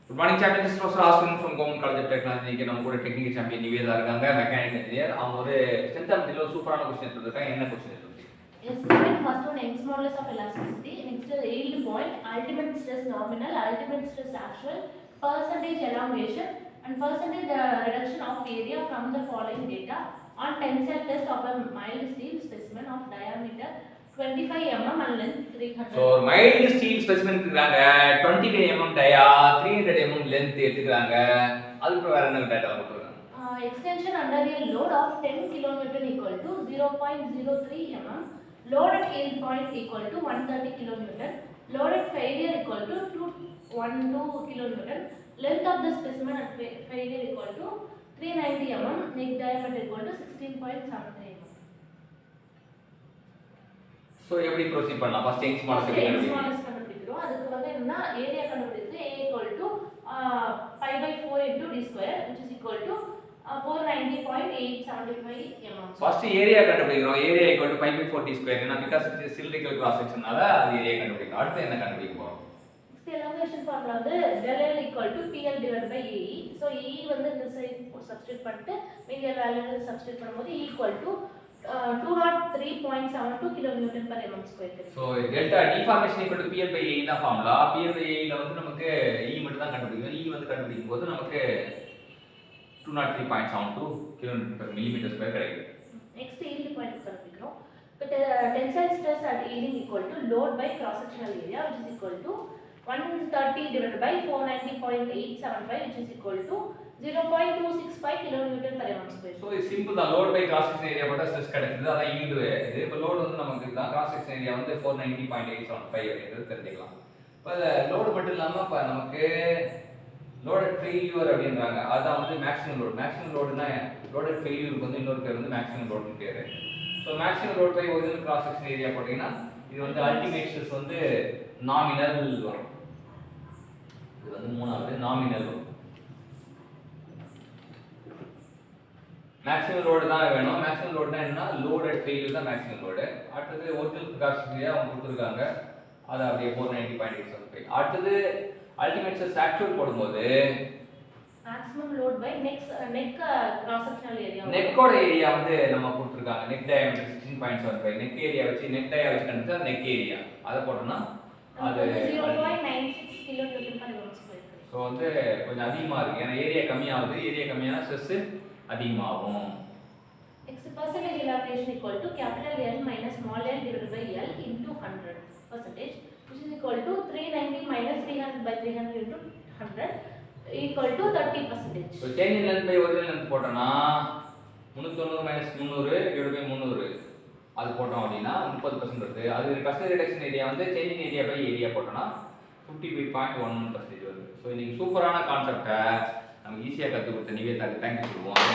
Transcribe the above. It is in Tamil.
Good morning, champion. This is Professor Aswin from Government College of Technology. இன்னைக்கு நம்ம கூட டெக்னிக்கல் சாம்பியன் நிவேதா இருக்காங்க, மெக்கானிக்கல் இன்ஜினியர். அவங்க ஒரு சென்டம்ல ஒரு சூப்பரான क्वेश्चन எடுத்துருக்காங்க. என்ன क्वेश्चन எடுத்துருக்கீங்க? Yes, first one Young's modulus of elasticity. Next is yield point, ultimate stress nominal, ultimate stress actual, percentage elongation, and percentage reduction of area from the following data on tensile test of a mild steel specimen of diameter 25 mm and length 300. So mild steel specimen எடுத்துக்கறாங்க, 25 mm dia, 300 mm length எடுத்துக்கறாங்க. அதுக்கு வேற என்ன டேட்டா கொடுத்துருக்காங்க? Extension under a load of 10 kN equal to 0.03 mm, loaded yield point equal to 130 kN, loaded failure equal to 212 kN, length of the specimen at failure equal to 390 mm, neck diameter equal to 16.73 mm. So எப்படி ப்ரோசீட் பண்ணலாம்? ஃபர்ஸ்ட் யங்ஸ் மாடல்ஸ் கண்டுபிடிக்கிறோம். அதுக்கு வந்து என்ன ஏரியா கண்டுபிடிச்சு a equal to pi by 4 into d square which is equal to 490.875 mm. First area கண்டுபிடிக்கிறோம். Area equal to pi by 4 d square. ஏன்னா because it is cylindrical cross sectionனால அது ஏரியா கண்டுபிடிக்கிறோம். அடுத்து என்ன கண்டுபிடிக்க போறோம்? எலங்கேஷன் ஃபார்முலா வந்து del L equal to PL divided by AE. So E வந்து இந்த சைடு சப்ஸ்டிட்யூட் பண்ணிட்டு மீதி வேல்யூ சப்ஸ்டிட்யூட் பண்ணும்போது E equal to 203.72 kN per mm square. So delta deformation equal to PL by AE தான் ஃபார்முலா. PL by AE ல வந்து நமக்கு E மட்டும் தான் கண்டுபிடிக்கணும். E வந்து கண்டுபிடிக்கும் போது நமக்கு 203.72 kN per millimeter square கிடைக்குது. Next yield point கண்டுபிடிக்கிறோம். But tensile stress at yielding equal to load by cross sectional area which is equal to 130 divided by 490.875 which is equal to 0.265 kN per mm square. So இது சிம்பிள் தான். Load by cross section area போட்டா ஸ்ட்ரெஸ் கிடைக்குது. அதான் ஈல்ட் இது. இப்போ லோட் வந்து நமக்கு தான் கிராஸ் செக்ஷன் ஏரியா வந்து 490.875 அப்படிங்கிறது தெரிஞ்சுக்கலாம். இப்போ லோட் மட்டும் இல்லாம இப்போ நமக்கு லோடட் ஃபெயிலியர் அப்படின்றாங்க. அதான் வந்து மேக்ஸிமம் லோட். மேக்ஸிமம் லோடுனா லோடட் ஃபெயிலியருக்கு வந்து இன்னொரு பேர் வந்து மேக்ஸிமம் லோட்னு பேரு. So maximum load by original cross section area போட்டீங்கன்னா இது வந்து அல்டிமேட் ஸ்ட்ரெஸ் வந்து நாமினல் வரும். இது வந்து மூணாவது நாமினல் வரும். மேக்ஸிமம் லோடு தான் வேணும். மேக்ஸிமம் லோடுனா என்ன? லோடட் ஃபெயிலியர் தான் மேக்ஸிமம் லோடு. அடுத்தது ஒரிஜினல் கிராஸ் செக்ஷன் ஏரியா அவங்க கொடுத்துருக்காங்க. அது அப்படியே 490.875. அடுத்தது அல்டிமேட் ஸ்ட்ரெஸ் ஆக்சுவல் போடும்போது maximum load by neck cross sectional area. நெக்கோட ஏரியா வந்து நம்ம கொடுத்துருக்காங்க. Neck diameter 16.75. நெக் ஏரியா வச்சு நெக் டயா வச்சு கண்டுபிடிச்சா நெக் ஏரியா. அதை போட்டோம்னா அது 0.96 kN per mm square. So வந்து கொஞ்சம் அதிகமாக இருக்குது. ஏன்னா ஏரியா கம்மியாகுது. ஏரியா கம்மியான ஸ்ட்ரெஸ் அதிகமாகும். Next percentage elongation equal to capital L minus small l divided by L into 100 percentage which is equal to 390 minus 300 by 300 into 100 equal to 30%. So change in length by original length போட்டோம்னா 390 minus 300 divided by 300 அது போட்டோம் அப்படின்னா 30% வருது. அது பர்சன்டேஜ் ரிடக்ஷன் ஏரியா வந்து change in area by area போட்டோம்னா 55.11% வருது. ஸோ இன்னைக்கு சூப்பரான கான்செப்டை நம்ம ஈஸியாக கற்றுக் கொடுத்த நிவேதாக்கு தேங்க்யூ சொல்லுவோம்.